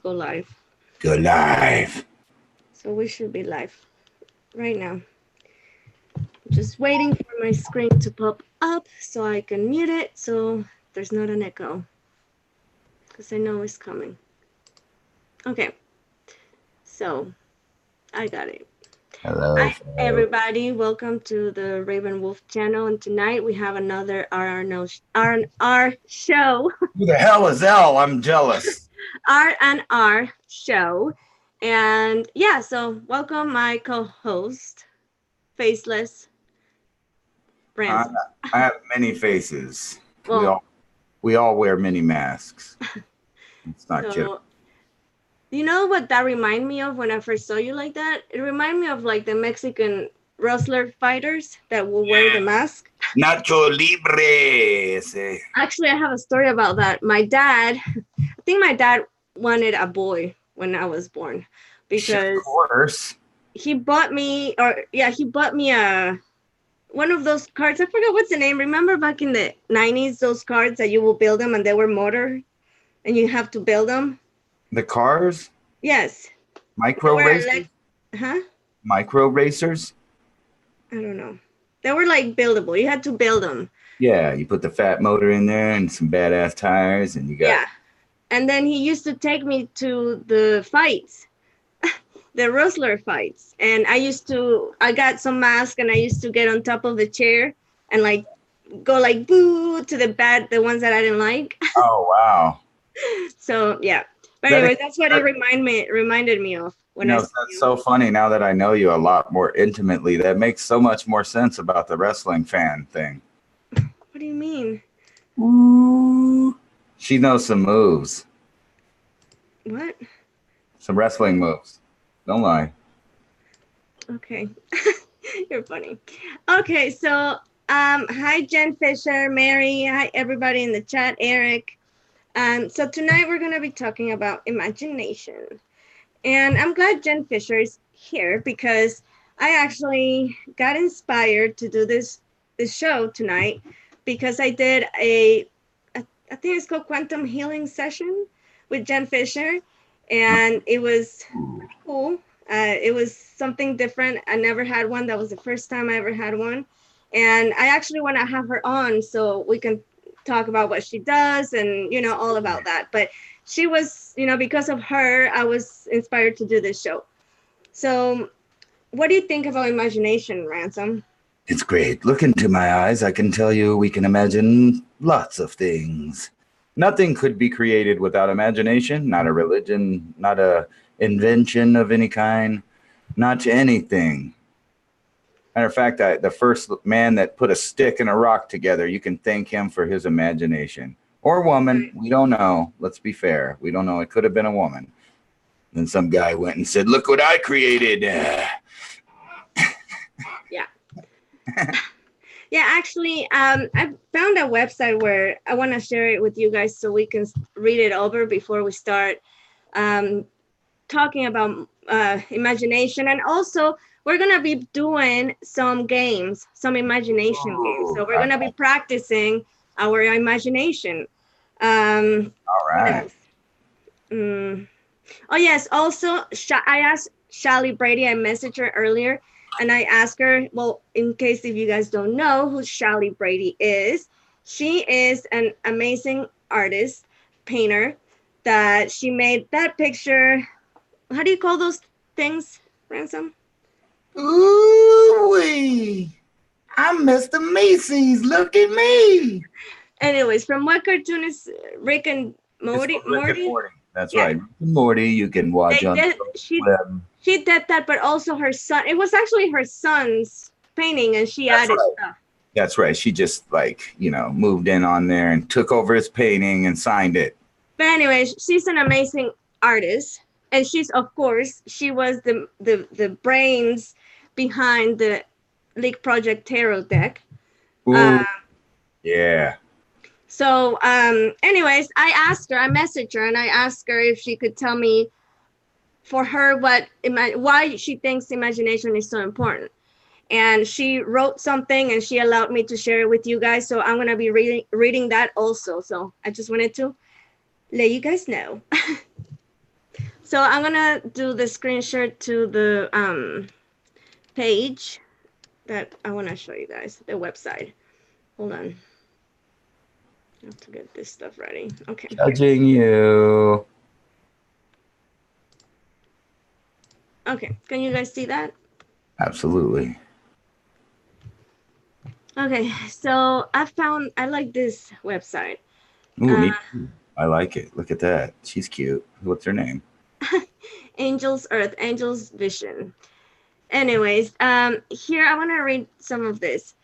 go live. Go live. So we should be live right now. Just waiting for my screen to pop up so I can mute it so there's not an echo. Because I know it's coming. Okay. So I got it. Hello. Hi, everybody. Welcome to the Raven Wolf channel. And tonight we have another R&R show. Who the hell is L? I'm jealous. R&R show. And yeah, so welcome my co-host, Faceless Ransom. I have many faces. Well, we all wear many masks. It's not so, kidding. you know what that reminded me of when I first saw you like that? It reminded me of like the Mexican wrestler fighters that will wear the mask. Nacho Libre. Actually, I have a story about that. I think my dad wanted a boy when I was born because of course. he bought me one of those cards. I forgot what's the name. Remember back in the 90s, those cards that you will build them and they were motor and you have to build them? The cars? Yes. Micro racers? Micro racers? I don't know. They were like buildable. You had to build them. Yeah, you put the fat motor in there and some badass tires and you got... Yeah. And then he used to take me to the fights. The wrestler fights, and I got some mask and I used to get on top of the chair and like go like boo to the ones that I didn't like. Oh wow. So yeah, but anyway, that's what it reminded me of when I saw you. That's so funny now that I know you a lot more intimately. That makes so much more sense about the wrestling fan thing. What do you mean? Ooh. She knows some moves. What? Some wrestling moves. Don't lie. Okay. You're funny. Okay, so hi Jen Fisher, Mary, hi everybody in the chat, Eric. So tonight we're gonna be talking about imagination. And I'm glad Jen Fisher is here because I actually got inspired to do this show tonight because I did I think it's called Quantum Healing Session with Jen Fisher. And it was cool. It was something different. I never had one. That was the first time I ever had one. And I actually want to have her on so we can talk about what she does and, all about that. But she was, because of her, I was inspired to do this show. So what do you think about imagination, Ransom? It's great. Look into my eyes. I can tell you we can imagine lots of things. Nothing could be created without imagination, not a religion, not a invention of any kind, not anything. Matter of fact, the first man that put a stick and a rock together, you can thank him for his imagination. Or woman, we don't know. Let's be fair. We don't know. It could have been a woman. Then some guy went and said, look what I created. Yeah. Yeah, actually, I found a website where I want to share it with you guys so we can read it over before we start talking about imagination. And also, we're going to be doing some games, some imagination games. So we're going to be practicing our imagination. All right. Oh, yes. Also, I asked Shelly Brady, I messaged her earlier. And I asked her, well, in case if you guys don't know who Shelly Brady is, she is an amazing artist, painter, that she made that picture. How do you call those things, Ransom? Ooh-wee. I'm Mr. Macy's. Look at me. Anyways, from what cartoon is Rick and Morty? Rick and Morty. That's right. Rick and Morty, you can watch on the web. She did that, but also her son. It was actually her son's painting, and she added stuff. That's right. She just moved in on there and took over his painting and signed it. But anyways, she's an amazing artist, and she was the brains behind the League Project Tarot deck. Yeah. So, anyways, I messaged her, and I asked her if she could tell me for her why she thinks imagination is so important. And she wrote something and she allowed me to share it with you guys. So I'm going to be reading that also. So I just wanted to let you guys know. So I'm gonna do the screenshot to the page that I want to show you guys, the website. Hold on. I have to get this stuff ready. Okay, here. Judging you. Okay, can you guys see that? Absolutely. Okay, so I like this website. Ooh, me too. I like it. Look at that. She's cute. What's her name? Angel's Earth, Angel's Vision. Anyways, here I want to read some of this.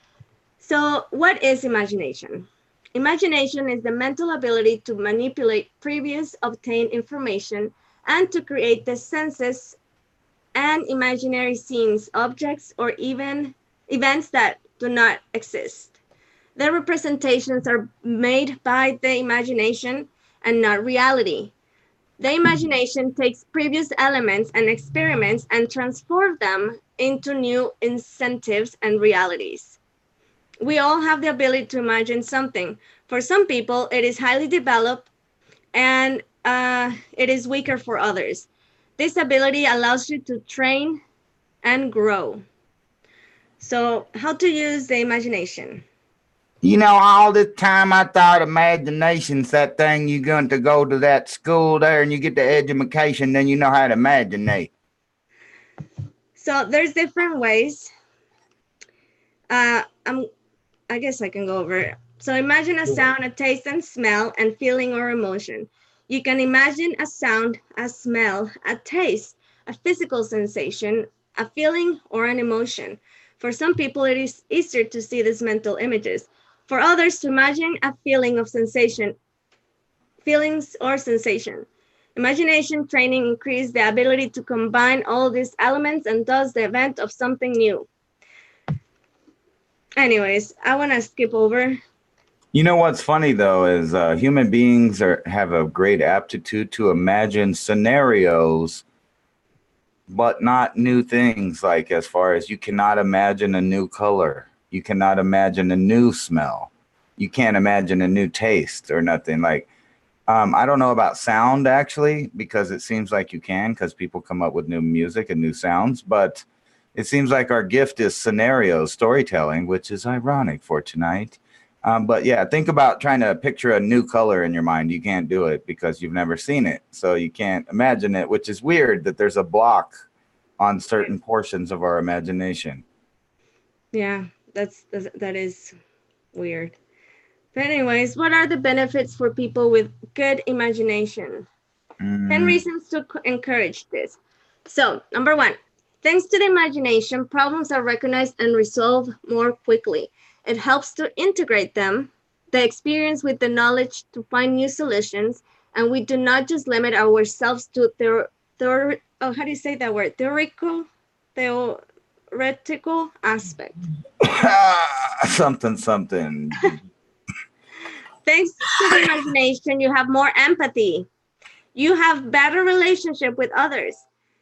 So, what is imagination? Imagination is the mental ability to manipulate previous obtained information and to create the senses and imaginary scenes, objects, or even events that do not exist. The representations are made by the imagination and not reality. The imagination takes previous elements and experiments and transforms them into new incentives and realities. We all have the ability to imagine something. For some people, it is highly developed and it is weaker for others. This ability allows you to train and grow. So, how to use the imagination? You know, all this time I thought imagination's that thing you're going to go to that school there and you get the education, then you know how to imaginate. So, there's different ways. I guess I can go over it. So, imagine a sound, a taste, and smell, and feeling or emotion. You can imagine a sound, a smell, a taste, a physical sensation, a feeling, or an emotion. For some people, it is easier to see these mental images. For others, to imagine a feeling of sensation, feelings or sensation. Imagination training increases the ability to combine all these elements and thus the event of something new. Anyways, I want to skip over. You know what's funny though is human beings have a great aptitude to imagine scenarios, but not new things. Like as far as you cannot imagine a new color, you cannot imagine a new smell, you can't imagine a new taste or nothing. Like I don't know about sound actually, because it seems like you can, because people come up with new music and new sounds, but it seems like our gift is scenario storytelling, which is ironic for tonight. But yeah, think about trying to picture a new color in your mind. You can't do it because you've never seen it. So you can't imagine it, which is weird that there's a block on certain portions of our imagination. Yeah, that is weird. But anyways, what are the benefits for people with good imagination? 10 reasons to encourage this. So, number 1, thanks to the imagination, problems are recognized and resolved more quickly. It helps to integrate them, the experience with the knowledge to find new solutions, and we do not just limit ourselves to how do you say that word? Theoretical aspect. Something. Thanks to the imagination, you have more empathy. You have better relationship with others.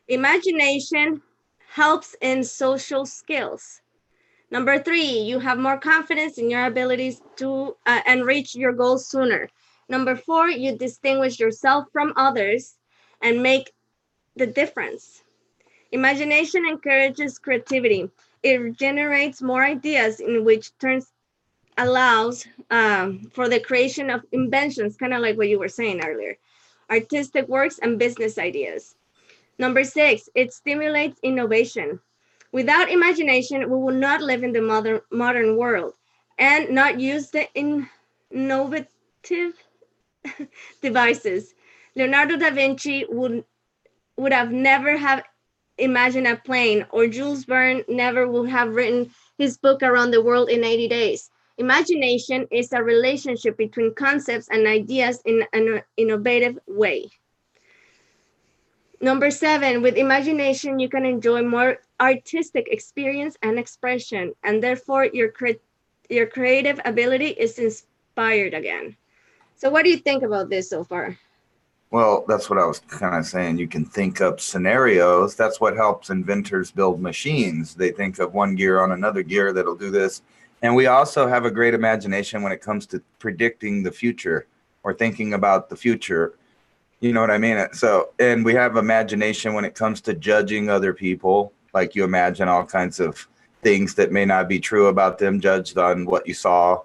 Imagination helps in social skills. Number 3, you have more confidence in your abilities to and reach your goals sooner. Number 4, you distinguish yourself from others and make the difference. Imagination encourages creativity. It generates more ideas, in which turns allows for the creation of inventions, kind of like what you were saying earlier, artistic works, and business ideas. Number 6, it stimulates innovation. Without imagination, we will not live in the modern world and not use the innovative devices. Leonardo da Vinci would have never have imagined a plane, or Jules Verne never would have written his book Around the World in 80 Days. Imagination is a relationship between concepts and ideas in an innovative way. Number 7, with imagination, you can enjoy more artistic experience and expression, and therefore your creative ability is inspired again. So what do you think about this so far? Well, that's what I was kind of saying. You can think up scenarios. That's what helps inventors build machines. They think of one gear on another gear that'll do this. And we also have a great imagination when it comes to predicting the future or thinking about the future. You know what I mean? So, and we have imagination when it comes to judging other people. Like you imagine all kinds of things that may not be true about them, judged on what you saw.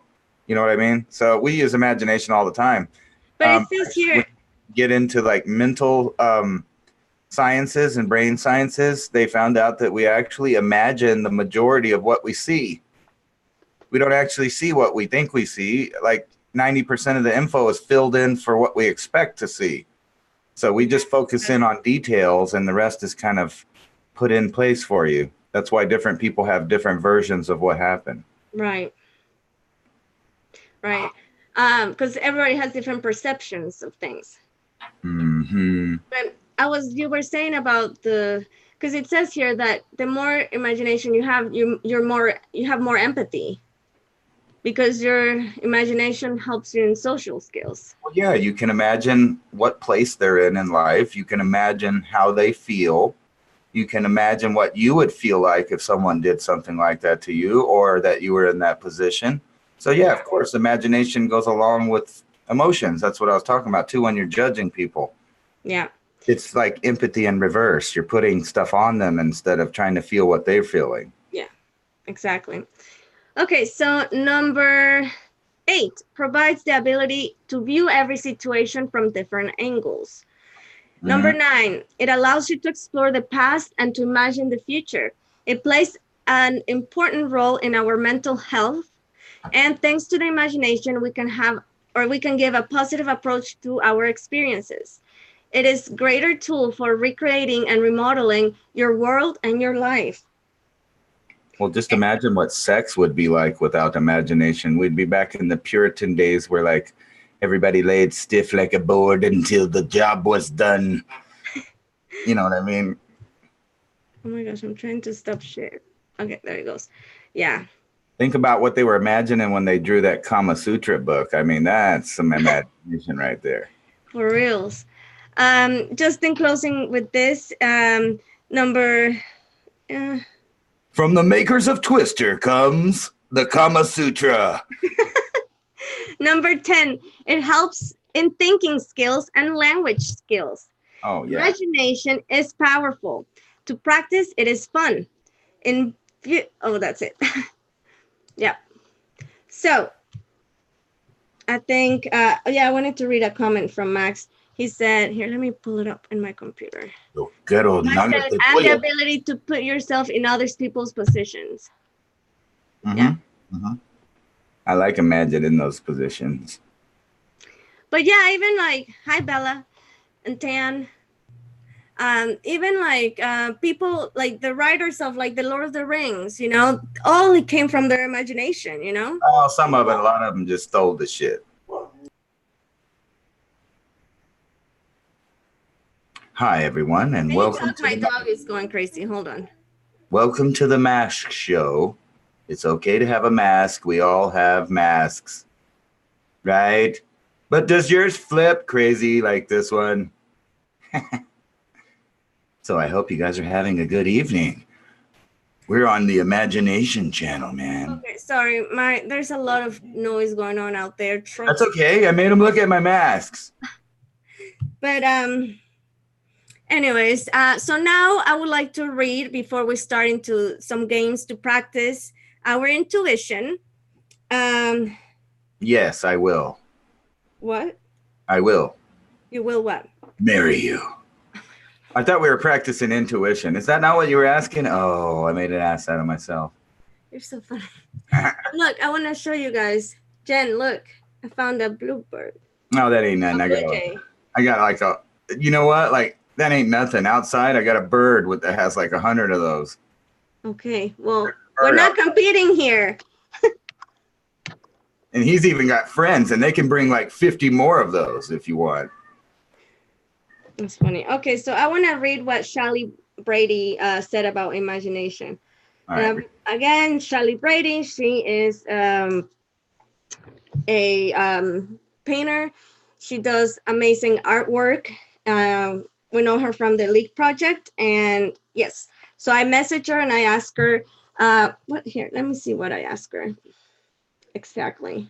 You know what I mean? So we use imagination all the time. But it says When here, you get into like mental sciences and brain sciences, they found out that we actually imagine the majority of what we see. We don't actually see what we think we see. Like 90% of the info is filled in for what we expect to see. So we just focus in on details and the rest is kind of put in place for you. That's why different people have different versions of what happened. right, right. Because everybody has different perceptions of things. Mm-hmm. But you were saying about because it says here that the more imagination you have, you have more empathy, because your imagination helps you in social skills. Well, yeah, you can imagine what place they're in life. You can imagine how they feel. You can imagine what you would feel like if someone did something like that to you or that you were in that position. So, yeah, of course, imagination goes along with emotions. That's what I was talking about, too, when you're judging people. Yeah. It's like empathy in reverse. You're putting stuff on them instead of trying to feel what they're feeling. Yeah, exactly. Okay, so number 8 provides the ability to view every situation from different angles. Number 9, it allows you to explore the past and to imagine the future. It plays an important role in our mental health. And thanks to the imagination, we can give a positive approach to our experiences. It is a greater tool for recreating and remodeling your world and your life. Well, just imagine what sex would be like without imagination. We'd be back in the Puritan days where like everybody laid stiff like a board until the job was done. You know what I mean? Oh my gosh, I'm trying to stop share. Okay, there it goes. Yeah. Think about what they were imagining when they drew that Kama Sutra book. I mean, that's some imagination right there. For reals. Just in closing with this, number... From the makers of Twister comes the Kama Sutra. Number 10, it helps in thinking skills and language skills. Oh, yeah. Imagination is powerful. To practice, it is fun. That's it. Yeah. So, I think, I wanted to read a comment from Max. He said, here, let me pull it up in my computer. And the ability to put yourself in other people's positions. Mm-hmm. Yeah. Mm-hmm. I like imagining those positions. But yeah, even like, hi, Bella and Tan. Even like people like the writers of like the Lord of the Rings, all it came from their imagination, Oh, some of it, a lot of them just stole the shit. Hi, everyone, and welcome to my dog is going crazy. Hold on. Welcome to the Mask Show. It's okay to have a mask. We all have masks, right? But does yours flip crazy like this one? So I hope you guys are having a good evening. We're on the Imagination Channel, man. Okay, sorry. There's a lot of noise going on out there. That's okay. I made them look at my masks. But anyways, so now I would like to read before we start into some games to practice our intuition. Yes, I will. What? I will. You will what? Marry you. I thought we were practicing intuition. Is that not what you were asking? Oh, I made an ass out of myself. You're so funny. Look, I want to show you guys. Jen, look. I found a bluebird. No, that ain't nothing. I got like you know what? Like, that ain't nothing. Outside, I got a bird that has like 100 of those. Okay, well, we're not competing here. And he's even got friends, and they can bring like 50 more of those if you want. That's funny. Okay, so I want to read what Shally Brady said about imagination. Right. Again, Shally Brady, she is a painter. She does amazing artwork. We know her from the League Project. And yes, so I messaged her and I asked her, let me see what I asked her exactly.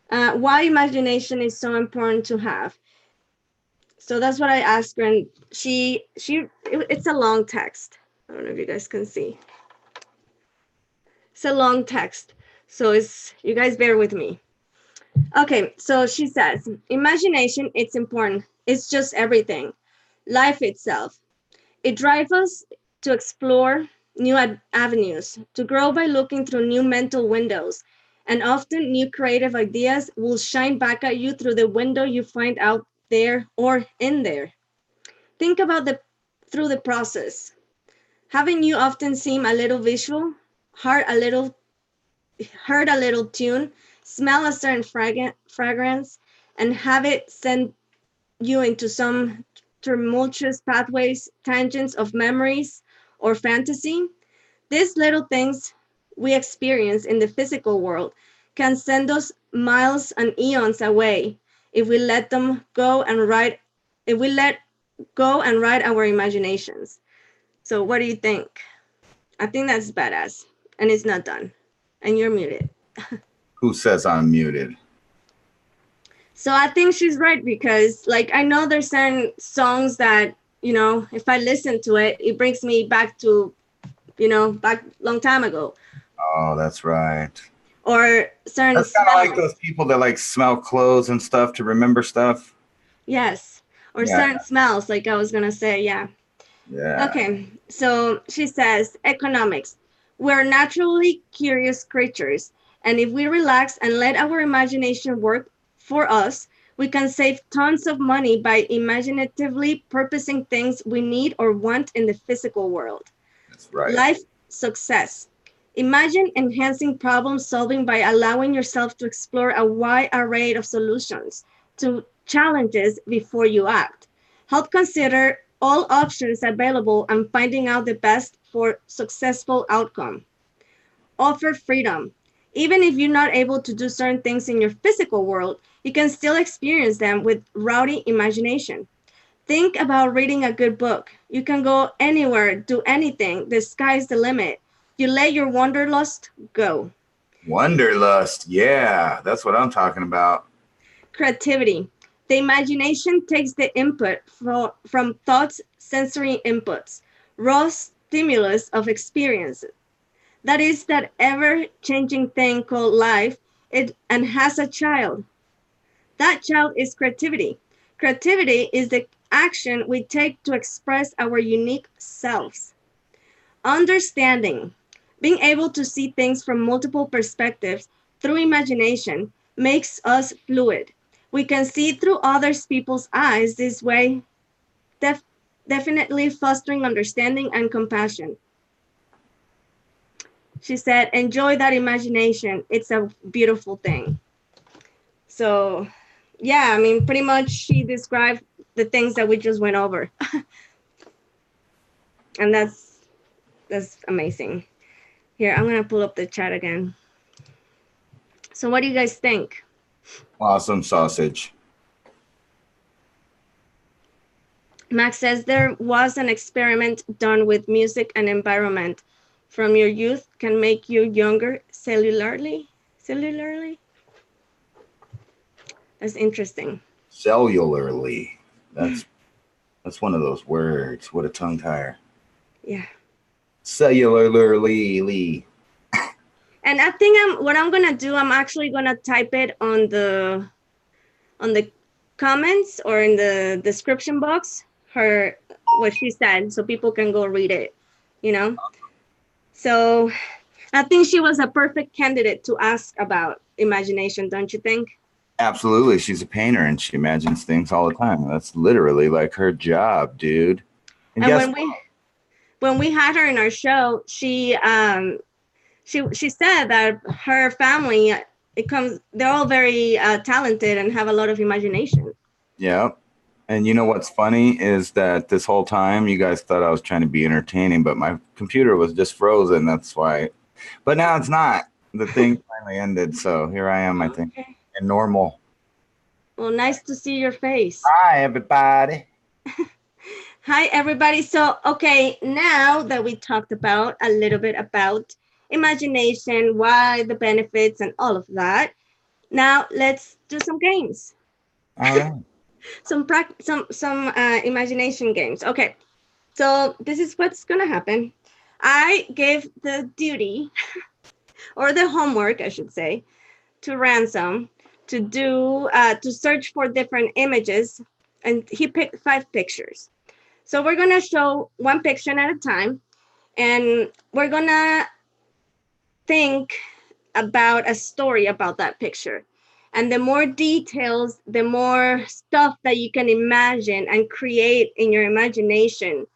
Why imagination is so important to have. So that's what I asked her, and it's a long text. I don't know if you guys can see. It's a long text, so it's you guys bear with me. Okay, so she says, imagination, it's important. It's just everything. Life itself. It drives us to explore new avenues, to grow by looking through new mental windows. And often new creative ideas will shine back at you through the window you find out there or in there. Think about the through the process. Haven't you often seen a little visual, heard a little tune, smell a certain fragrance, and have it send you into some tumultuous pathways, tangents of memories or fantasy? These little things we experience in the physical world can send us miles and eons away if we let them go and ride if we let go and ride our imaginations. So what do you think? I think that's badass. And it's not done. And you're muted. Who says I'm muted? So I think she's right because, like, I know there's certain songs that, if I listen to it, it brings me back to, back long time ago. Oh, that's right. Or certain That's kind of like those people that like smell clothes and stuff to remember stuff. Yes. Or certain smells, like I was going to say, yeah. Yeah. Okay. So she says, economics. We're naturally curious creatures. And if we relax and let our imagination work for us, we can save tons of money by imaginatively purposing things we need or want in the physical world. That's right. Life success. Imagine enhancing problem solving by allowing yourself to explore a wide array of solutions to challenges before you act. Help consider all options available and finding out the best for successful outcome. Offer freedom. Even if you're not able to do certain things in your physical world, you can still experience them with rowdy imagination. Think about reading a good book. You can go anywhere, do anything. The sky's the limit. You let your wanderlust go. Wanderlust. Yeah, that's what I'm talking about. Creativity. The imagination takes the input from thoughts, sensory inputs, raw stimulus of experiences. That is that ever-changing thing called life, and has a child. That child is creativity. Creativity is the action we take to express our unique selves. Understanding. Being able to see things from multiple perspectives through imagination makes us fluid. We can see through other people's eyes this way, definitely fostering understanding and compassion. She said, enjoy that imagination. It's a beautiful thing. So, yeah, I mean, pretty much she described the things that we just went over. And that's amazing. Here, I'm going to pull up the chat again. So what do you guys think? Awesome sausage. Max says there was an experiment done with music and environment from your youth can make you younger cellularly. That's interesting. Cellularly. That's one of those words. What a tongue tire. Yeah. Cellularly. And I think what I'm gonna do, I'm actually gonna type it on the comments or in the description box, what she said, so people can go read it, So I think she was a perfect candidate to ask about imagination, don't you think? Absolutely. She's a painter and she imagines things all the time. That's literally like her job, dude. And when we had her in our show, she said that her family, they're all very talented and have a lot of imagination. Yeah. And you know what's funny is that this whole time you guys thought I was trying to be entertaining, but my computer was just frozen. That's why. But now it's not. The thing finally ended. So here I am, I think, and normal. Well, nice to see your face. Hi, everybody. Hi, everybody. So, okay, now that we talked about a little bit about imagination, why the benefits and all of that, now let's do some games. All right. some imagination games. Okay, so this is what's gonna happen. I gave the duty or the homework, I should say, to Ransom to do to search for different images, and he picked 5 pictures. So we're gonna show one picture at a time, and we're gonna think about a story about that picture. And the more details, the more stuff that you can imagine and create in your imagination,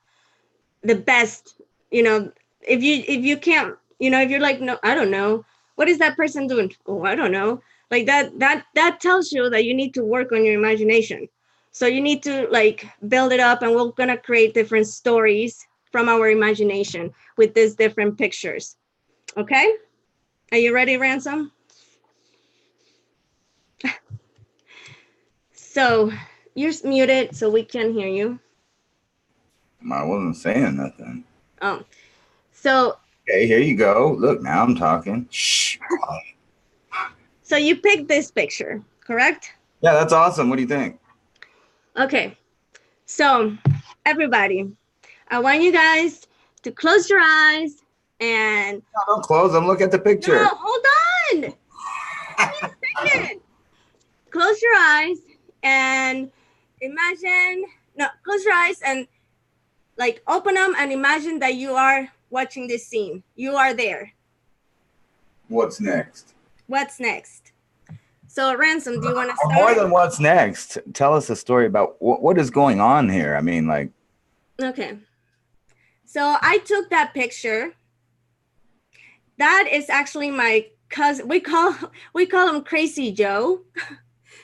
the best. You know, if you can't, if you're like, no, I don't know, what is that person doing? Oh, I don't know. Like that tells you that you need to work on your imagination. So you need to like build it up, and we're gonna create different stories from our imagination with these different pictures. Okay? Are you ready, Ransom? So you're muted, so we can hear you. I wasn't saying nothing. Oh, so Okay, here you go. Look, now I'm talking. Shh. so you picked this picture, correct? Yeah, that's awesome. What do you think? Okay. So everybody, I want you guys to close your eyes and No, don't close them. Look at the picture. no, hold on. Give me a second. Close your eyes and imagine. No, close your eyes and like open them and imagine that you are watching this scene. You are there. What's next? What's next? So, Ransom, do you want to Or start? more than what's next. Tell us a story about what is going on here. I mean, like. Okay. So I took that picture. That is actually my cousin. We call him Crazy Joe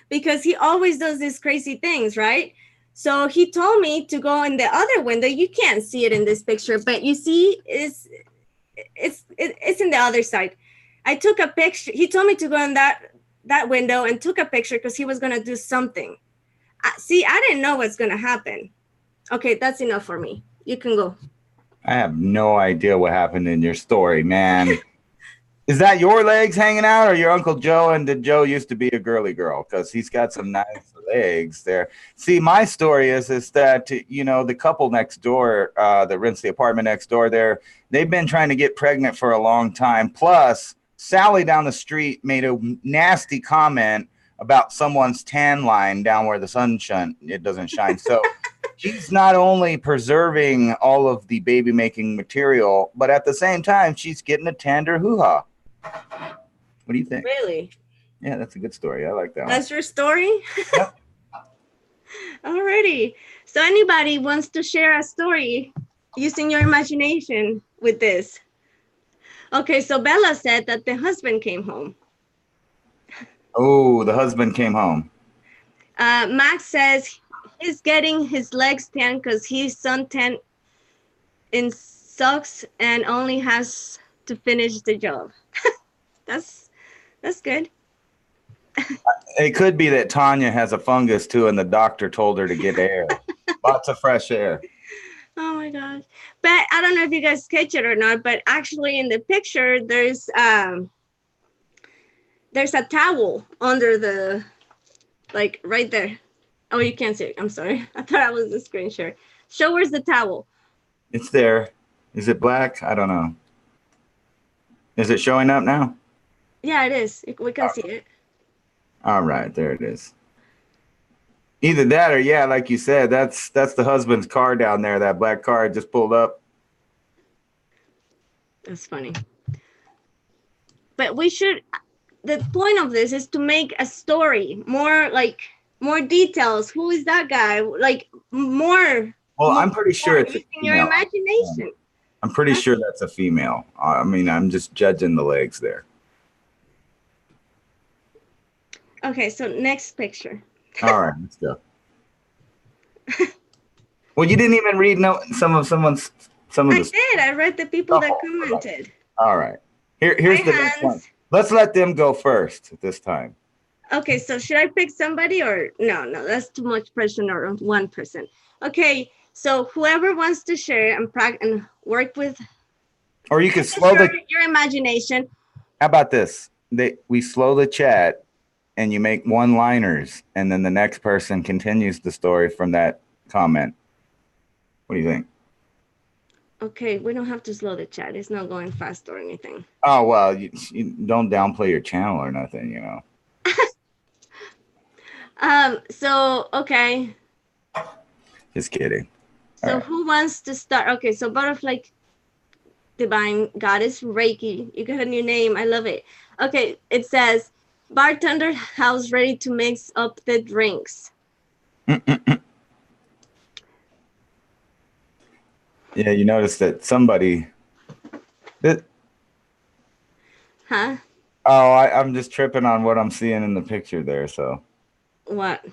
because he always does these crazy things, right? So he told me to go in the other window. You can't see it in this picture, but you see it's in the other side. I took a picture. He told me to go in that window and took a picture because he was going to do something. See, I didn't know what's going to happen. Okay, that's enough for me. You can go. I have no idea what happened in your story, man. Is that your legs hanging out or your Uncle Joe? And did Joe used to be a girly girl? Because he's got some nice legs there. See, my story is that, the couple next door that rents the apartment next door there, they've been trying to get pregnant for a long time. Plus, Sally down the street made a nasty comment about someone's tan line down where the sun it doesn't shine. So she's not only preserving all of the baby making material, but at the same time, she's getting a tender hoo-ha. What do you think? Really? Yeah, that's a good story. I like that one. That's your story? Yep. Alrighty. So anybody wants to share a story using your imagination with this? Okay, so Bella said that the husband came home. Oh, the husband came home. Max says he's getting his legs tan because he's suntan in socks and only has to finish the job. That's good. It could be that Tanya has a fungus too, and the doctor told her to get air. Lots of fresh air. Oh my gosh. But I don't know if you guys catch it or not, but actually in the picture there's a towel under the, like right there. Oh, you can't see it. I'm sorry. I thought I was the screen share. Show where's the towel. It's there. Is it black? I don't know. Is it showing up now? Yeah, it is. We can see it. All right, there it is. Either that or, yeah, like you said, that's the husband's car down there. That black car just pulled up. That's funny. But the point of this is to make a story, more details. Who is that guy? Like more. Well, I'm pretty sure it's using your imagination. I'm pretty sure that's a female. I mean, I'm just judging the legs there. Okay, so next picture. All right, let's go. Well, you didn't even read some of the. I did. I read the people that commented. All right. Here's the next one. Let's let them go first this time. Okay, so should I pick somebody or no? That's too much pressure on one person. Okay, so whoever wants to share and work with, or you can slow your imagination. How about this? We slow the chat, and you make one-liners, and then the next person continues the story from that comment. What do you think? Okay, we don't have to slow the chat. It's not going fast or anything. Oh, well, you don't downplay your channel or nothing, you know. So, okay. Just kidding. So right. Who wants to start? Okay, so Butterfly Divine Goddess Reiki. You got a new name. I love it. Okay, it says, bartender house ready to mix up the drinks. Yeah, you notice that somebody... Huh? Oh, I'm just tripping on what I'm seeing in the picture there, so... What?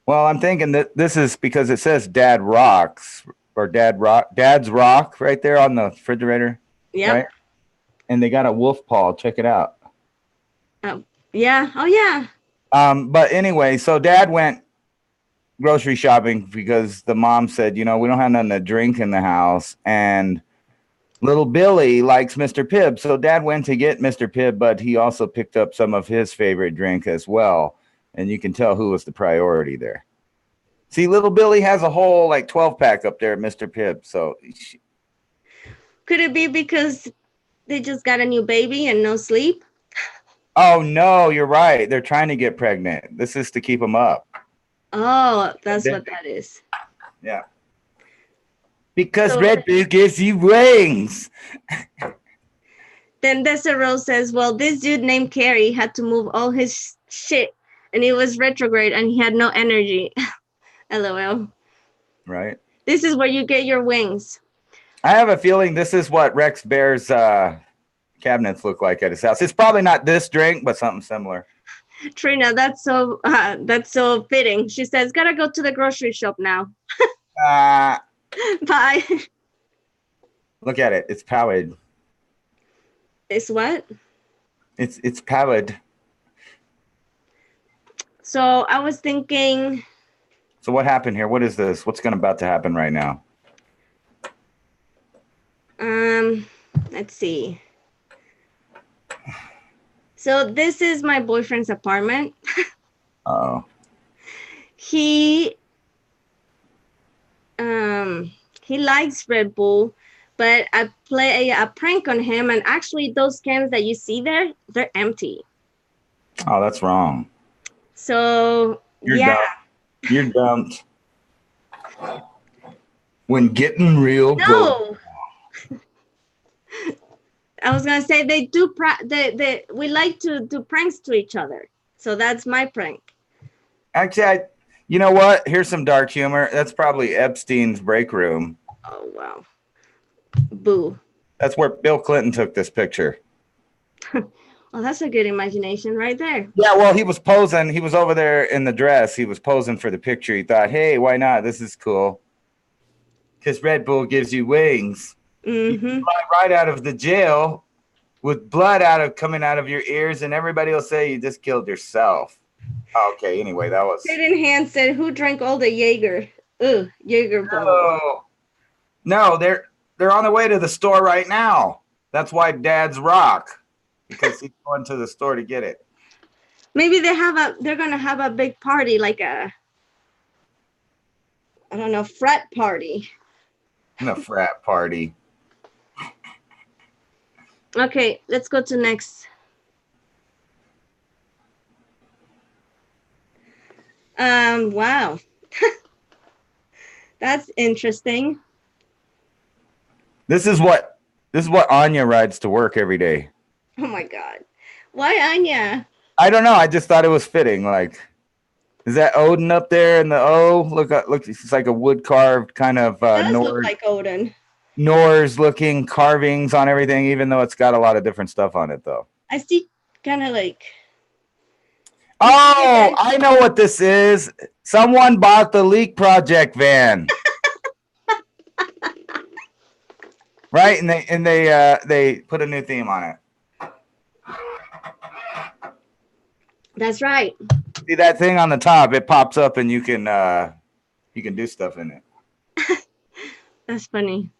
Well, I'm thinking that this is because it says Dad Rocks, or Dad's Rock right there on the refrigerator. Yep. Right? And they got a wolf paw. Check it out. Oh, yeah. Oh, yeah. But anyway, so Dad went grocery shopping because the mom said, you know, we don't have nothing to drink in the house. And little Billy likes Mr. Pibb. So Dad went to get Mr. Pibb, but he also picked up some of his favorite drink as well. And you can tell who was the priority there. See, little Billy has a whole like 12-pack up there at Mr. Pibb. So could it be because they just got a new baby and no sleep? Oh, no, you're right. They're trying to get pregnant. This is to keep them up. Oh, that's what that is. Yeah. Because Red Bull gives you wings. Then Desiree says, well, this dude named Carrie had to move all his shit and it was retrograde and he had no energy. LOL. Right. This is where you get your wings. I have a feeling this is what Rex Bear's cabinets look like at his house. It's probably not this drink, but something similar. Trina, that's so fitting. She says, gotta go to the grocery shop now. Bye. Look at it. It's powered. It's what? It's powered. So I was thinking. So what happened here? What is this? What's about to happen right now? Let's see. So this is my boyfriend's apartment. Oh. He likes Red Bull, but I play a prank on him, and actually those cans that you see there, they're empty. Oh, that's wrong. So You're dumb. You're dumped. When getting real no. I was gonna say they do. We like to do pranks to each other, so that's my prank. Actually, you know what? Here's some dark humor. That's probably Epstein's break room. Oh wow! Boo. That's where Bill Clinton took this picture. Well, that's a good imagination right there. Yeah, well, he was posing. He was over there in the dress. He was posing for the picture. He thought, hey, why not? This is cool. Because Red Bull gives you wings. You can fly right out of the jail with blood coming out of your ears, and everybody will say you just killed yourself. Okay, anyway, that was... Hidden Hand said, who drank all the Jaeger? Ugh, Jaeger bomb. No, they're on the way to the store right now. That's why Dad's rock. Because he's going to the store to get it. Maybe they're gonna have a big party, like I don't know, frat party. A frat party. Okay, let's go to next. Wow. That's interesting. This is what Anya rides to work every day. Oh my God. Why Anya? I don't know. I just thought it was fitting. Like, is that Odin up there in the O? Look, it's like a wood carved kind of Look like Odin. Norse looking carvings on everything, even though it's got a lot of different stuff on it, though. I see kind of like... Oh, I know what this is. Someone bought the Leak Project van. Right? And they put a new theme on it. That's right. See that thing on the top? It pops up and you can do stuff in it. That's funny.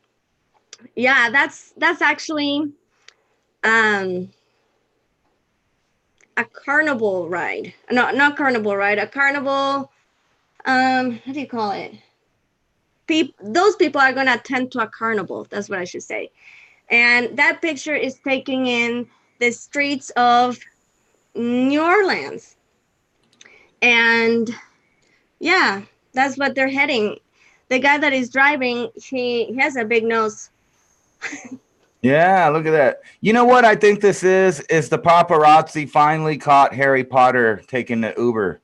Yeah, that's actually I a carnival ride. No, not carnival ride. A carnival. What do you call it? Those people are gonna attend to a carnival. That's what I should say. And that picture is taken in the streets of New Orleans. And yeah, that's what they're heading. The guy that is driving, he has a big nose. Yeah, look at that. You know what I think this is? Is the paparazzi finally caught Harry Potter taking the Uber.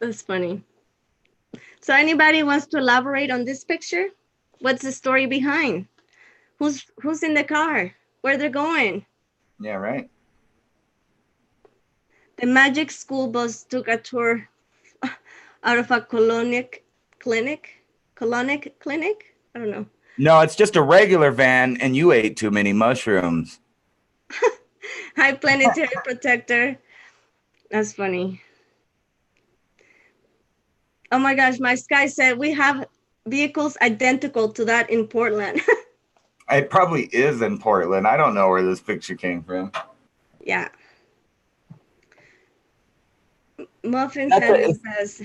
That's funny. So anybody wants to elaborate on this picture? What's the story behind? Who's in the car? Where they're going? Yeah, right. The magic school bus took a tour out of a colonic clinic. I don't know. No, it's just a regular van, and you ate too many mushrooms. Hi, planetary protector. That's funny. Oh my gosh, my sky said we have vehicles identical to that in Portland. It probably is in Portland. I don't know where this picture came from. Yeah. Muffin says.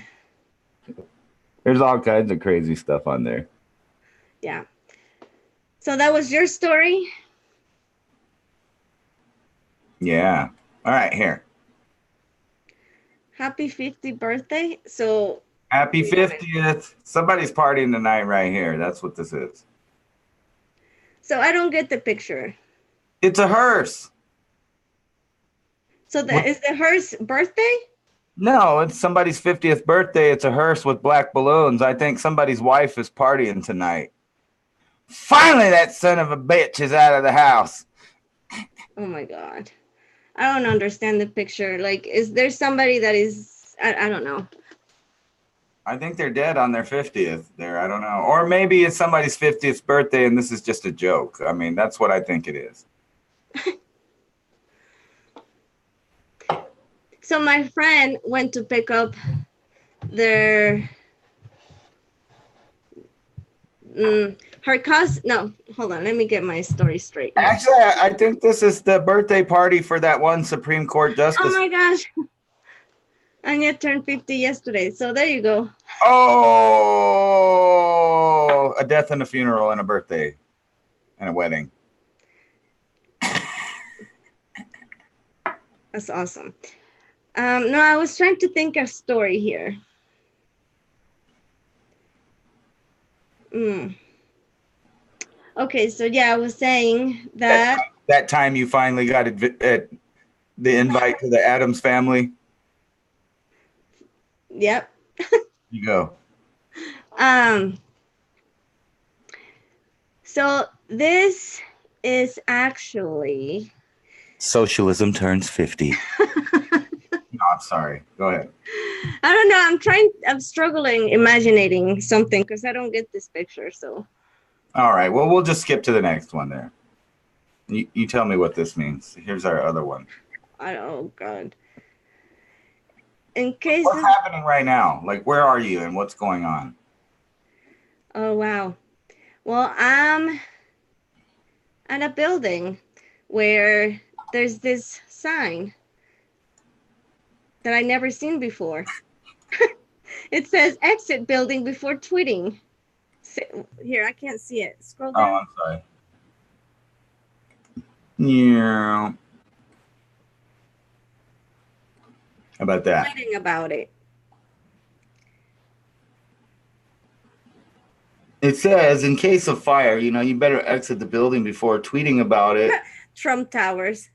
There's all kinds of crazy stuff on there. Yeah. So that was your story? Yeah. All right, here. Happy 50th birthday. So Happy 50th. Somebody's partying tonight right here. That's what this is. So I don't get the picture. It's a hearse. So is the hearse birthday? No, it's somebody's 50th birthday. It's a hearse with black balloons. I think somebody's wife is partying tonight. Finally, that son of a bitch is out of the house. Oh my God. I don't understand the picture. Like, is there somebody that is, I don't know. I think they're dead on their 50th there. I don't know. Or maybe it's somebody's 50th birthday and this is just a joke. I mean, that's what I think it is. So my friend went to pick up their, her cousin, no, hold on, let me get my story straight. Actually, I think this is the birthday party for that one Supreme Court justice. Oh my gosh. Anya turned 50 yesterday, so there you go. Oh, a death and a funeral and a birthday and a wedding. That's awesome. No, I was trying to think of story here. Okay, so yeah, I was saying that time you finally got the invite to the Addams family. Yep. You go. So this is actually Socialism turns 50. No, I'm sorry. Go ahead. I don't know. I'm struggling imagining something because I don't get this picture. So. All right. Well, we'll just skip to the next one there. You tell me what this means. Here's our other one. Oh, God. In case. What's happening right now? Like, where are you and what's going on? Oh, wow. Well, I'm at a building where there's this sign that I never seen before. It says exit building before tweeting. Here, I can't see it. Scroll down. Oh, I'm sorry. Yeah. How about that? Tweeting about it. It says, in case of fire, you better exit the building before tweeting about it. Trump Towers.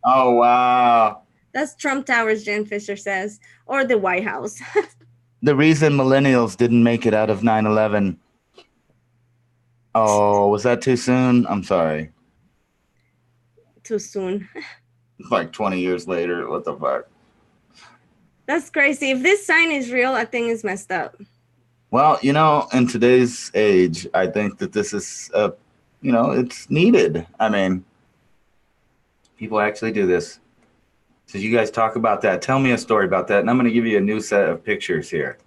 Oh, wow. That's Trump Towers, Jen Fisher says, or the White House. The reason millennials didn't make it out of 9/11. Oh, was that too soon? I'm sorry. Too soon. Like 20 years later. What the fuck? That's crazy. If this sign is real, I think it's messed up. Well, in today's age, I think that this is, it's needed. I mean, people actually do this. So you guys talk about that. Tell me a story about that, and I'm going to give you a new set of pictures here.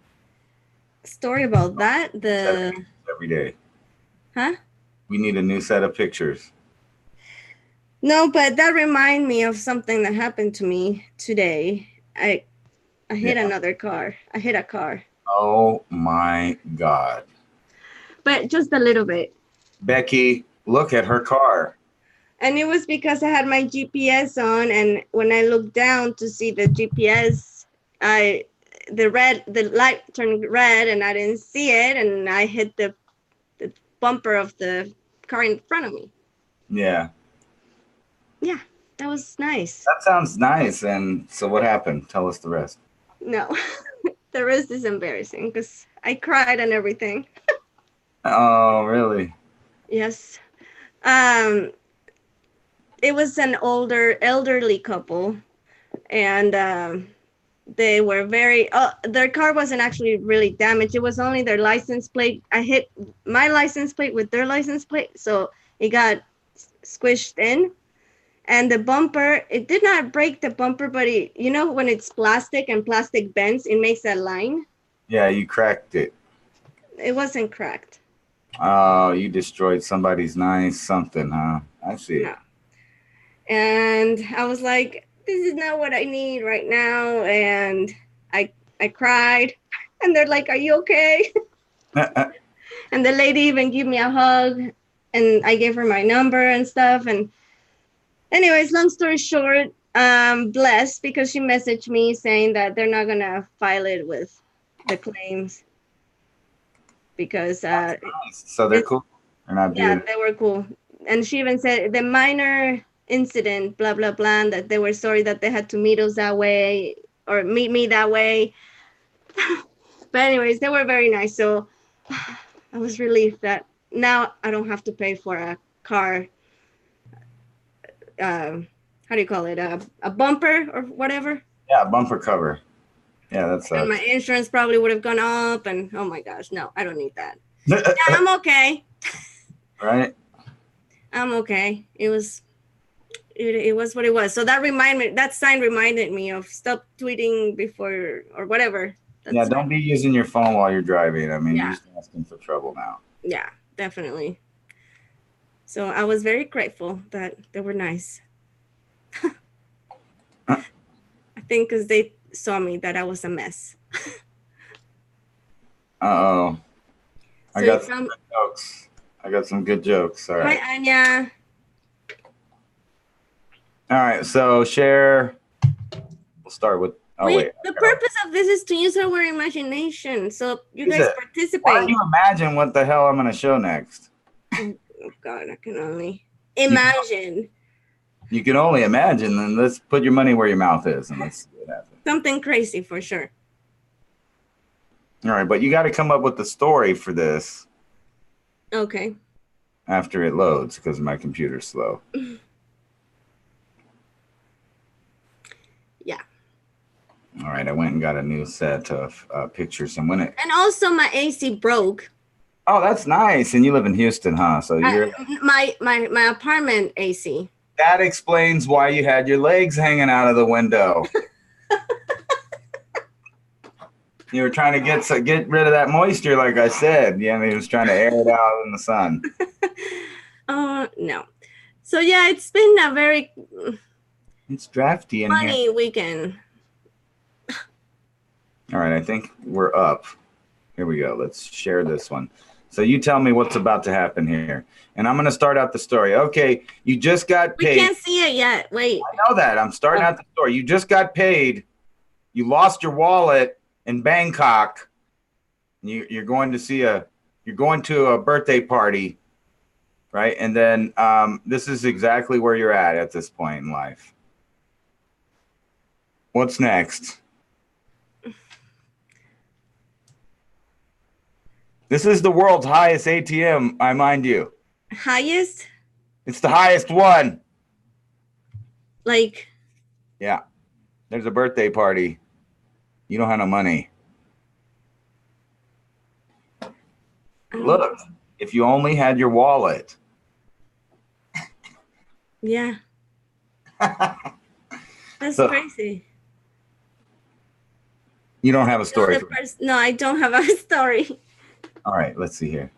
Story about that? Every day. Huh? We need a new set of pictures. No, but that reminded me of something that happened to me today. I hit Yeah. another car. I hit a car, Oh my God. but just a little bit. Becky, look at her car. And it was because I had my GPS on, and when I looked down to see the GPS, I the light turned red, and I didn't see it, and I hit the bumper of the car in front of me. Yeah. Yeah, that was nice. That sounds nice. And so what happened? Tell us the rest. No, the rest is embarrassing because I cried and everything. Oh, really? Yes. Um, it was an elderly couple, and they were very. Their car wasn't actually really damaged. It was only their license plate. I hit my license plate with their license plate, so it got squished in. And the bumper, it did not break the bumper, but when it's plastic and plastic bends, it makes a line. Yeah, you cracked it. It wasn't cracked. Oh, you destroyed somebody's nice something, huh? I see. No. And I was like, this is not what I need right now. And I cried. And they're like, are you okay? And the lady even gave me a hug. And I gave her my number and stuff. And anyways, long story short, blessed because she messaged me saying that they're not going to file it with the claims because Nice. So they're cool. They're not yeah, doing. they were cool. And she even said the minor incident, blah blah blah, and that they were sorry that they had to meet us that way or meet me that way. But anyways, they were very nice. So I was relieved that now I don't have to pay for a car. How do you call it? A bumper or whatever. Yeah, bumper cover. Yeah, that And my sucks. insurance probably would have gone up. And oh my gosh, no, I don't need that. Yeah, I'm okay. Right? I'm okay. It was what it was. So that sign reminded me of stop tweeting before or whatever. Yeah, That's don't be using your phone while you're driving. I mean, you're yeah, just asking for trouble now. yeah, definitely. So I was very grateful that they were nice. I think because they saw me that I was a mess. Uh-oh. I So got some good jokes. I got some good jokes. All right. hi Anya. All right. So share. We'll start with. Oh wait. The purpose of this is to use our imagination. So you Use guys it. Why participate. don't you imagine what the hell I'm going to show next? Oh God, I can only imagine. You can only imagine. Then let's put your money where your mouth is, and let's see what happens. Something crazy for sure. All right, but you got to come up with the story for this Okay. after it loads because my computer's slow. Yeah. All right, I went and got a new set of pictures, and when it. And also my AC broke. Oh, that's nice. And you live in Houston, huh? So you're. My apartment AC. That explains why you had your legs hanging out of the window. You were trying to get rid of that moisture, like I said. Yeah, he was trying to air it out in the sun. No. So yeah, it's been a very It's drafty in funny here. weekend. All right, I think we're up. Here we go. Let's share this one. So you tell me what's about to happen here. And I'm going to start out the story. Okay, you just got paid. We can't see it yet. Wait. I know that. I'm starting out the story. You just got paid. You lost your wallet in Bangkok. You're going to a birthday party, right? And then this is exactly where you're at this point in life. What's next? This is the world's highest ATM, I mind you. Highest? It's the highest one. Like. Yeah. There's a birthday party. You don't have no money. Look, if you only had your wallet. Yeah. That's crazy. You don't have a story. No, I don't have a story. All right, let's see here.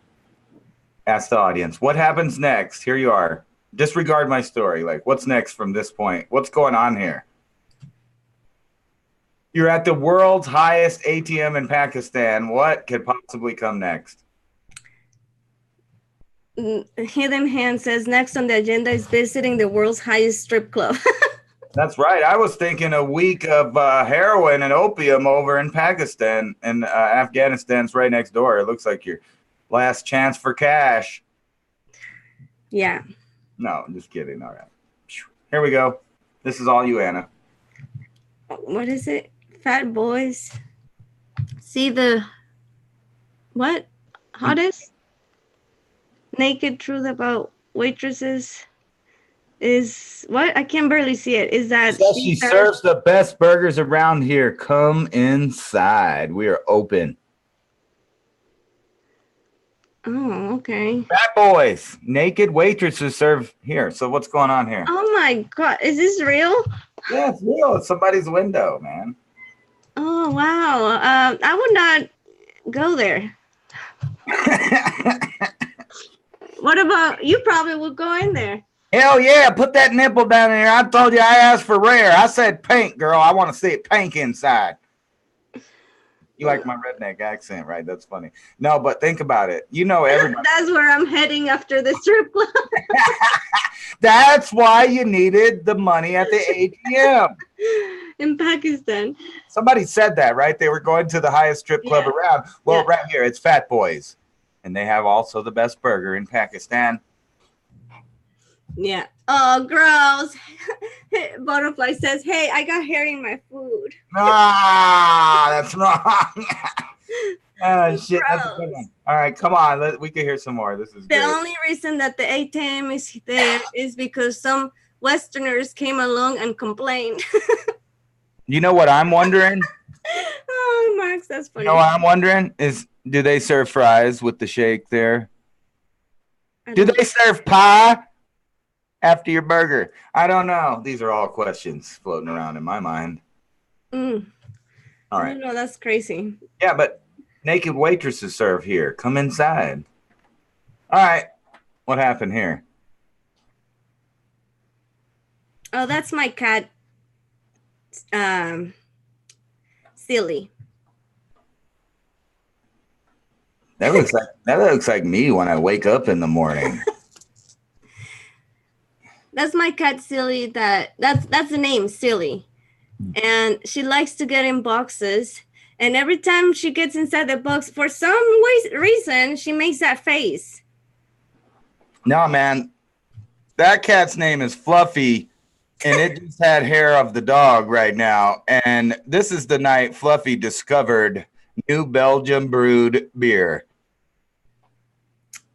Ask the audience. What happens next? Here you are. Disregard my story. Like, what's next from this point? What's going on here? You're at the world's highest ATM in Pakistan. What could possibly come next? Hidden Hand says next on the agenda is visiting the world's highest strip club. That's right. I was thinking a week of heroin and opium over in Pakistan, and Afghanistan's right next door. It looks like your last chance for cash. Yeah. No, I'm just kidding. All right. Here we go. This is all you, Anna. What is it? Fat boys. See the what? Hottest? Naked truth about waitresses is what? I can barely see it. Is that she serves the best burgers around here. Come inside. We are open. Oh, okay. Fat boys, naked waitresses serve here. So what's going on here? Oh my God, is this real? Yeah, it's real. It's somebody's window, man. Oh wow. I would not go there. What about you? Probably would go in there. Hell yeah, put that nipple down in here. I told you I asked for rare. I said pink, girl. I want to see it pink inside. You like my redneck accent, right? That's funny. No, but think about it. You know everybody. That's where I'm heading after the strip club. That's why you needed the money at the ATM. In Pakistan. Somebody said that, right? They were going to the highest strip club around. Well, right here, it's Fat Boys. And they have also the best burger in Pakistan. Yeah. Oh, gross. Butterfly says, hey, I got hair in my food. Ah, that's wrong. Oh, shit. That's a good one. All right, come on. We can hear some more. This is the good. only reason that the ATM is there is because some Westerners came along and complained. You know what I'm wondering? Oh, Max, that's funny. You know what I'm wondering is, do they serve fries with the shake there? Do they serve pie after your burger? I don't know. These are all questions floating around in my mind. All right. No, that's crazy. Yeah, but naked waitresses serve here. Come inside. All right. What happened here? Oh, that's my cat. Silly. That looks like me when I wake up in the morning. That's my cat Silly. That's the name, Silly. And she likes to get in boxes. And every time she gets inside the box, for some reason, she makes that face. No, man. That cat's name is Fluffy. And it just had hair of the dog right now. And this is the night Fluffy discovered New Belgium brewed beer.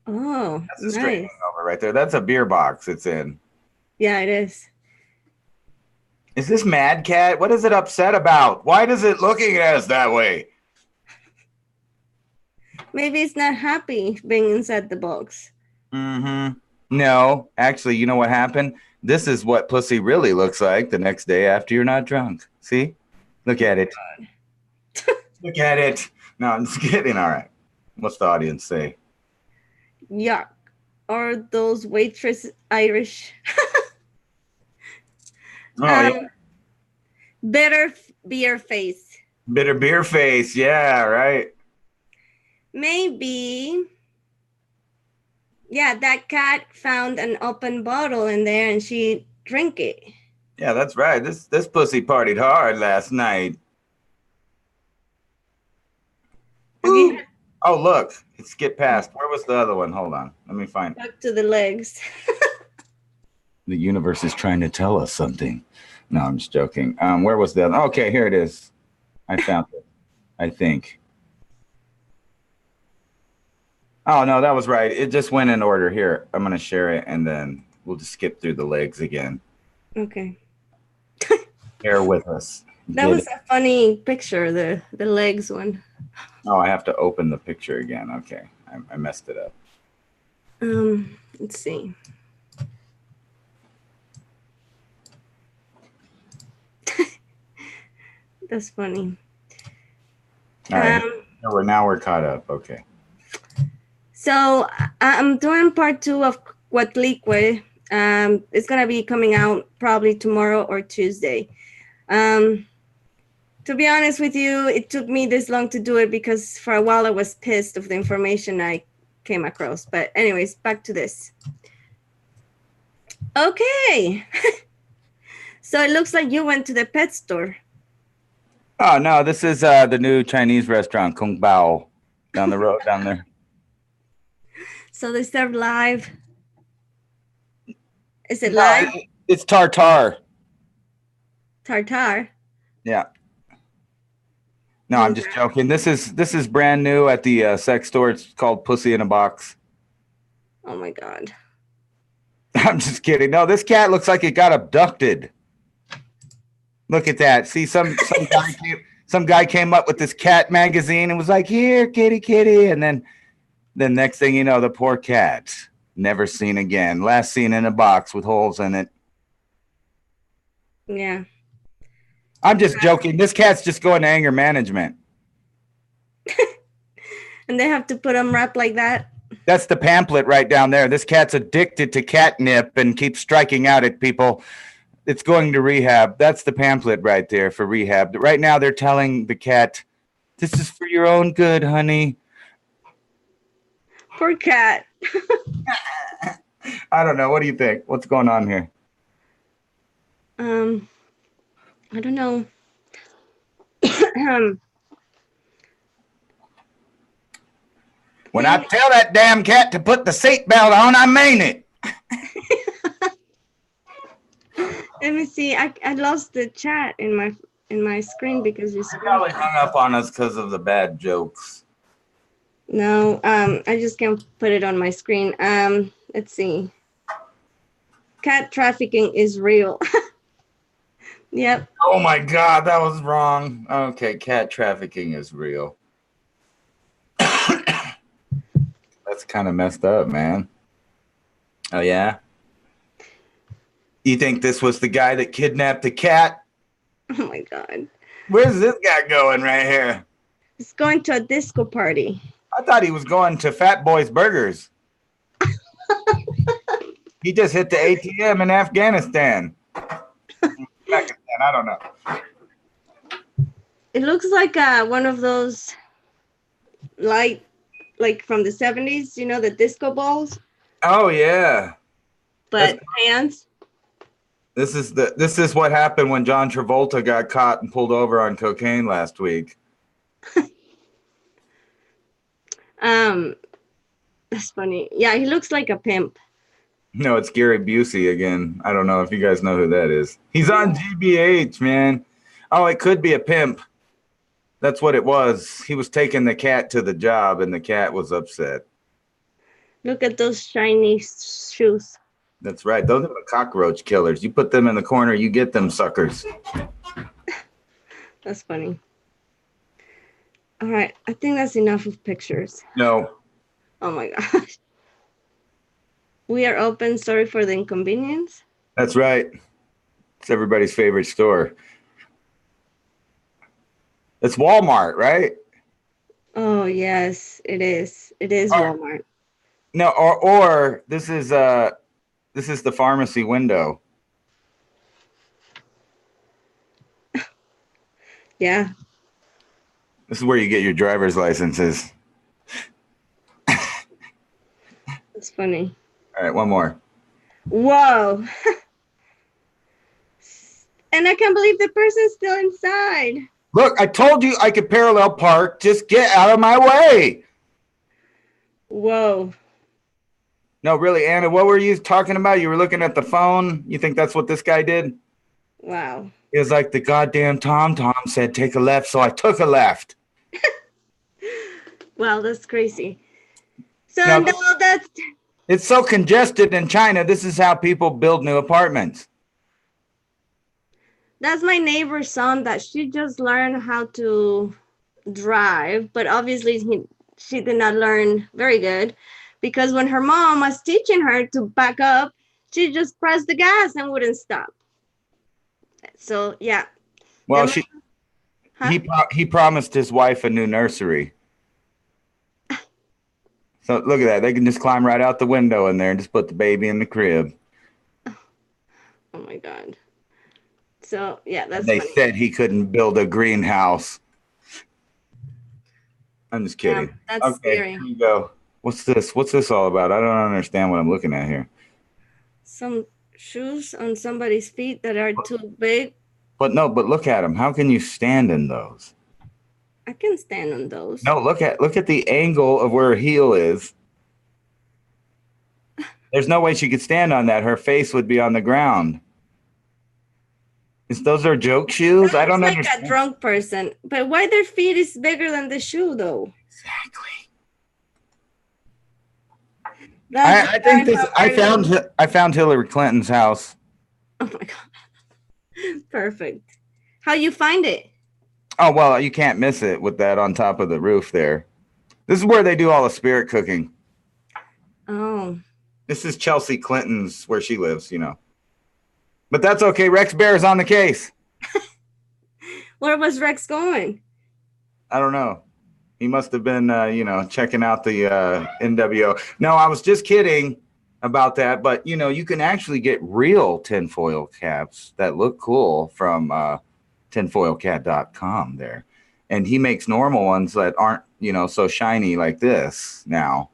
Oh, that's a straight over right there. That's a beer box it's in. Yeah, it is. Is this Mad Cat? What is it upset about? Why is it looking at us that way? Maybe it's not happy being inside the box. Mm-hmm. No, actually, you know what happened? This is what pussy really looks like the next day after you're not drunk. See? Look at it. Look at it. No, I'm just kidding. All right. What's the audience say? Yuck. Are those waitress Irish? Yeah. Bitter beer face. Bitter beer face. Yeah, right. Maybe. Yeah, that cat found an open bottle in there and she drank it. Yeah, that's right. This pussy partied hard last night. Oh, look. It skipped past. Where was the other one? Hold on. Let me find it. Back to the legs. The universe is trying to tell us something. No, I'm just joking. Where was the other? Okay, here it is. I found it. I think. Oh, no, that was right. It just went in order. Here, I'm going to share it, and then we'll just skip through the legs again. Okay. Bear with us. That was a funny picture, the legs one. Oh, I have to open the picture again. Okay, I messed it up. Let's see. That's funny. All right, now we're caught up. Okay. So I'm doing part 2 of Cuatlicue, It's gonna be coming out probably tomorrow or Tuesday. Um, to be honest with you, it took me this long to do it because for a while I was pissed of the information I came across. But anyways, back to this. Okay. So it looks like you went to the pet store. Oh no, this is the new Chinese restaurant, Kung Bao, down the road down there. So they serve live. Is it No, live? it's tartar. Tartar. Yeah. No, I'm just joking. This is brand new at the sex store. It's called Pussy in a Box. Oh my God. I'm just kidding. No, this cat looks like it got abducted. Look at that. See, some guy came up with this cat magazine and was like, "Here, kitty, kitty," and then next thing you know, the poor cat never seen again. Last seen in a box with holes in it. Yeah. I'm just joking. This cat's just going to anger management. And they have to put them wrapped like that. That's the pamphlet right down there. This cat's addicted to catnip and keeps striking out at people. It's going to rehab. That's the pamphlet right there for rehab. Right now, they're telling the cat, "This is for your own good, honey." Poor cat. I don't know. What do you think? What's going on here? I don't know. When I tell that damn cat to put the seatbelt on, I mean it. Let me see. I lost the chat in my screen because you probably hung up on us because of the bad jokes. No, I just can't put it on my screen. Let's see. Cat trafficking is real. Yep. Oh my God, that was wrong. Okay, cat trafficking is real. That's kind of messed up, man. Oh yeah? You think this was the guy that kidnapped the cat? Oh my God. Where's this guy going right here? He's going to a disco party. I thought he was going to Fat Boy's Burgers. He just hit the ATM in Afghanistan. Pakistan, I don't know. It looks like one of those like from the 70s, you know, the disco balls. Oh yeah. But hands. This is what happened when John Travolta got caught and pulled over on cocaine last week. That's funny. Yeah, he looks like a pimp. No, it's Gary Busey again. I don't know if you guys know who that is. He's on GBH, man. Oh, it could be a pimp. That's what it was. He was taking the cat to the job, and the cat was upset. Look at those shiny shoes. That's right. Those are the cockroach killers. You put them in the corner, you get them suckers. That's funny. All right. I think that's enough of pictures. No. Oh, my gosh. We are open. Sorry for the inconvenience. That's right. It's everybody's favorite store. It's Walmart, right? Oh, yes, it is. It is Walmart. No, or this is the pharmacy window. Yeah. This is where you get your driver's licenses. That's funny. All right, one more. Whoa. And I can't believe the person's still inside. Look, I told you I could parallel park. Just get out of my way. Whoa. No, really, Anna, what were you talking about? You were looking at the phone? You think that's what this guy did? Wow. It was like the goddamn Tom said, take a left, so I took a left. Wow, that's crazy. So, no, that's... It's so congested in China. This is how people build new apartments. That's my neighbor's son that she just learned how to drive, but obviously she did not learn very good because when her mom was teaching her to back up, she just pressed the gas and wouldn't stop. So, yeah. Well, he promised his wife a new nursery. So look at that. They can just climb right out the window in there and just put the baby in the crib. my God. So yeah, that's They funny. said he couldn't build a greenhouse. I'm just Yeah, kidding. that's Okay, scary. here you go. What's this? What's this all about? I don't understand what I'm looking at here. Some shoes on somebody's feet that are too big. But no, but look at him. How can you stand in those? I can stand on those. No, look at the angle of where her heel is. There's no way she could stand on that. Her face would be on the ground. Those are joke shoes? That I looks don't like understand. a drunk person. But why their feet is bigger than the shoe though? Exactly. That's I think this. very- I found Hillary Clinton's house. Oh my God. Perfect. How you find it? Oh well, you can't miss it with that on top of the roof there. This is where they do all the spirit cooking. Oh. This is Chelsea Clinton's where she lives, you know. But that's okay. Rex Bear is on the case. Where was Rex going? I don't know. He must have been, checking out the NWO. No, I was just kidding about that. But, you can actually get real tinfoil caps that look cool from tinfoilcat.com there. And he makes normal ones that aren't, so shiny like this now.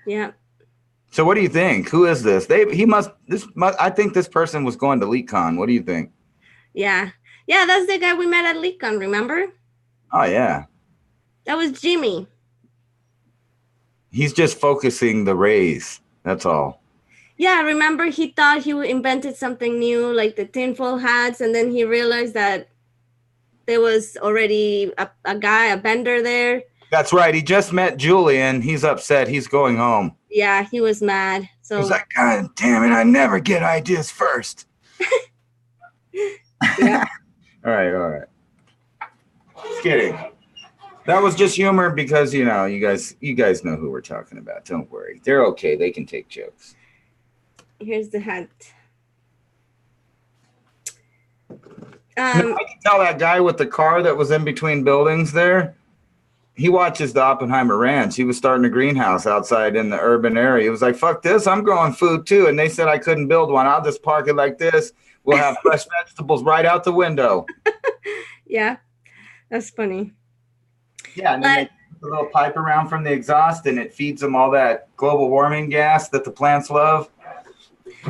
Yeah. So what do you think? Who is this? I think this person was going to LeakCon. What do you think? Yeah. Yeah, that's the guy we met at LeakCon, remember? Oh, yeah. That was Jimmy. He's just focusing the rays. That's all. Yeah, remember he thought he invented something new, like the tinfoil hats, and then he realized that there was already a guy, a vendor there. That's right. He just met Julian. He's upset. He's going home. Yeah, he was mad. So he's like, God damn it, I never get ideas first. Yeah. All right. Just kidding. That was just humor because you guys know who we're talking about. Don't worry. They're okay. They can take jokes. Here's the hat. I can tell that guy with the car that was in between buildings there. He watches the Oppenheimer Ranch. He was starting a greenhouse outside in the urban area. He was like, fuck this, I'm growing food too. And they said I couldn't build one. I'll just park it like this. We'll have fresh vegetables right out the window. Yeah, that's funny. Yeah, and then they put a little pipe around from the exhaust and it feeds them all that global warming gas that the plants love.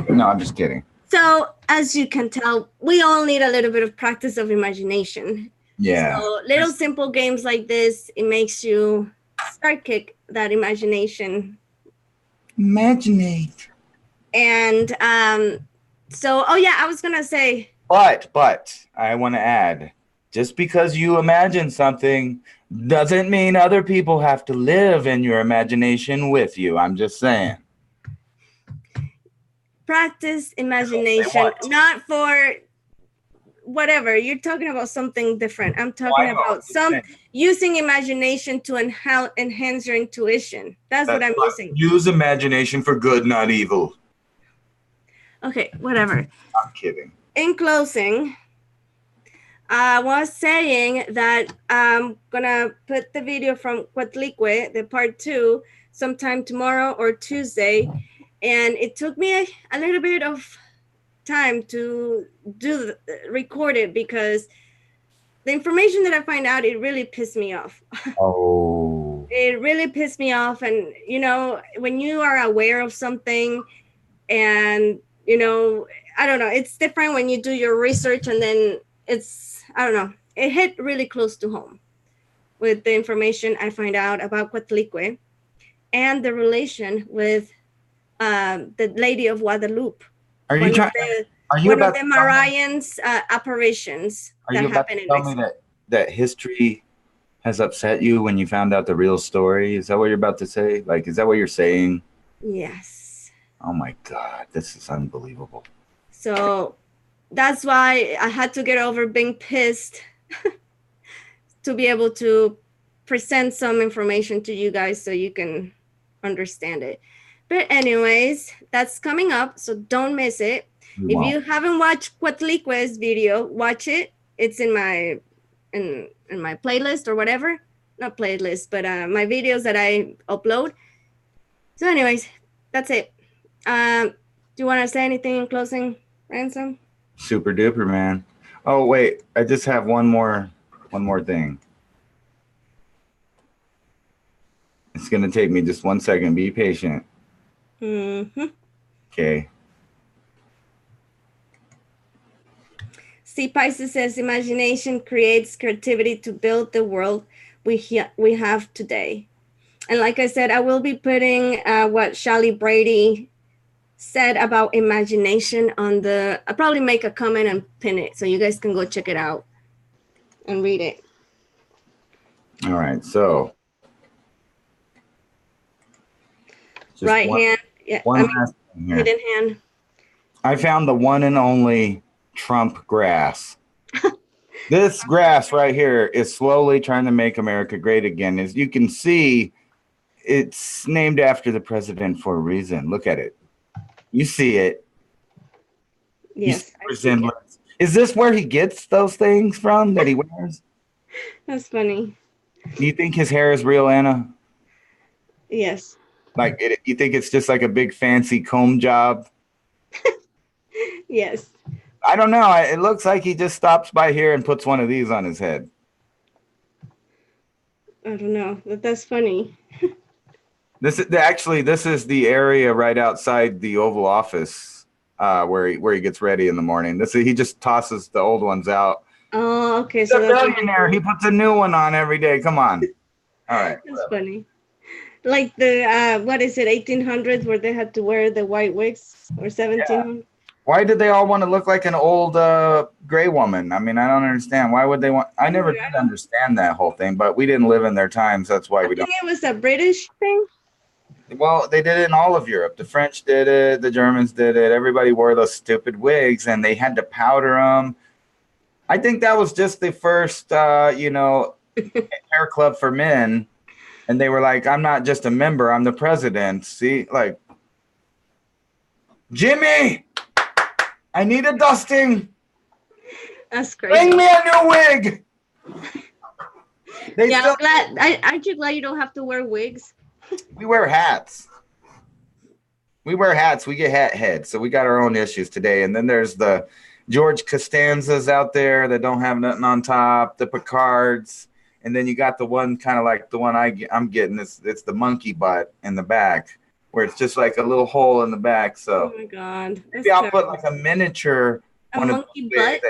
No, I'm just kidding. So, as you can tell, we all need a little bit of practice of imagination. Yeah. So little simple games like this, it makes you start kick that imagination. Imaginate. And I was gonna say. But I want to add, just because you imagine something doesn't mean other people have to live in your imagination with you. I'm just saying. Practice imagination, not for whatever. You're talking about something different. I'm talking about using imagination to enhance your intuition. That's what I'm using. Use imagination for good, not evil. Okay, whatever. I'm kidding. In closing, I was saying that I'm gonna put the video from Cuatlicue, the part 2, sometime tomorrow or Tuesday. And it took me a little bit of time to record it because the information that I find out, it really pissed me off. Oh. It really pissed me off. And, when you are aware of something and, I don't know, it's different when you do your research and then it hit really close to home with the information I find out about Cuatlicue and the relation with the Lady of Guadalupe. Are you about the Marians apparitions that happen in Mexico. Me that history has upset you when you found out the real story? Is that what you're about to say? Like, is that what you're saying? Yes. Oh my God, this is unbelievable. So that's why I had to get over being pissed to be able to present some information to you guys so you can understand it. But anyways, that's coming up, so don't miss it. If you haven't watched Cuatlicue's video, watch it. It's in my playlist or whatever. Not playlist, but my videos that I upload. So anyways, that's it. Do you want to say anything in closing, Ransom? Super duper, man. Oh wait, I just have one more thing. It's gonna take me just 1 second. Be patient. Mm-hmm. Okay. See, Pisces says imagination creates creativity to build the world we have today. And like I said, I will be putting what Shelley Brady said about imagination on the. I'll probably make a comment and pin it so you guys can go check it out and read it. All right. So. Right hand. Yeah. Last thing here. Hidden hand. I found the one and only Trump grass. This grass right here is slowly trying to make America great again. As you can see, it's named after the president for a reason. Look at it. You see it. Yes. Resemblance. Is this where he gets those things from that he wears? That's funny. Do you think his hair is real, Anna? Yes. Like, you think it's just like a big fancy comb job? Yes. I don't know. It looks like he just stops by here and puts one of these on his head. I don't know, but that's funny. This is the area right outside the Oval Office where he gets ready in the morning. He just tosses the old ones out. Oh, okay. He's a billionaire. He puts a new one on every day. Come on. All right. That's funny. Like the what is it, 1800s, where they had to wear the white wigs, or 1700s? Why did they all want to look like an old gray woman? I mean, I don't understand. Why would they want? I never did understand that whole thing, but we didn't live in their times. That's why we don't. I think it was a British thing. Well, they did it in all of Europe. The French did it. The Germans did it. Everybody wore those stupid wigs, and they had to powder them. I think that was just the first, hair club for men. And they were like, I'm not just a member. I'm the president. See, like, Jimmy, I need a dusting. That's crazy. Bring me a new wig. Aren't you glad you don't have to wear wigs? We wear hats. We get hat heads. So we got our own issues today. And then there's the George Costanzas out there that don't have nothing on top, the Picards. And then you got the one kind of like the one I'm getting. It's the monkey butt in the back, where it's just like a little hole in the back. So oh my God, maybe I'll put like a miniature monkey butt.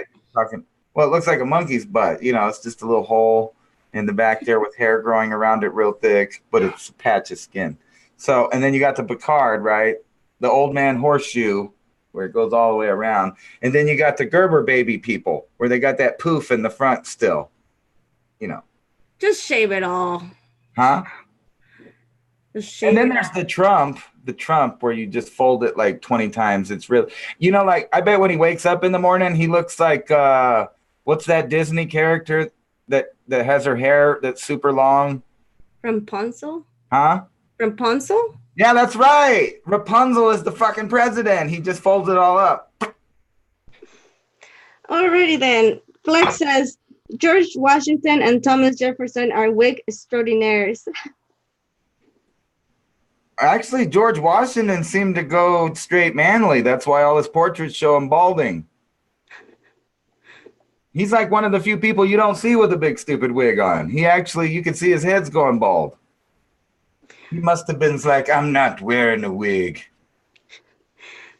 Well, it looks like a monkey's butt. It's just a little hole in the back there with hair growing around it real thick, but it's a patch of skin. So, and then you got the Picard, right? The old man horseshoe, where it goes all the way around. And then you got the Gerber baby people, where they got that poof in the front still. Just shave it all. Huh? And then there's the Trump, where you just fold it like 20 times. It's really, like, I bet when he wakes up in the morning, he looks like, what's that Disney character that has her hair that's super long? Rapunzel? Huh? Rapunzel? Yeah, that's right. Rapunzel is the fucking president. He just folds it all up. Alrighty then. Flex says, George Washington and Thomas Jefferson are wig extraordinaires. Actually, George Washington seemed to go straight manly. That's why all his portraits show him balding. He's like one of the few people you don't see with a big stupid wig on. You can see his head's going bald. He must have been like, I'm not wearing a wig.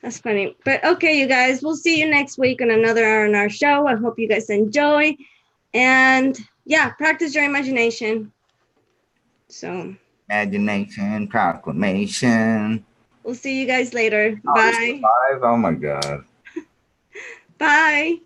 That's funny. But okay, you guys, we'll see you next week on another R&R show. I hope you guys enjoy. And yeah, practice your imagination. So. Imagination, proclamation. We'll see you guys later. Bye. Oh my God. Bye.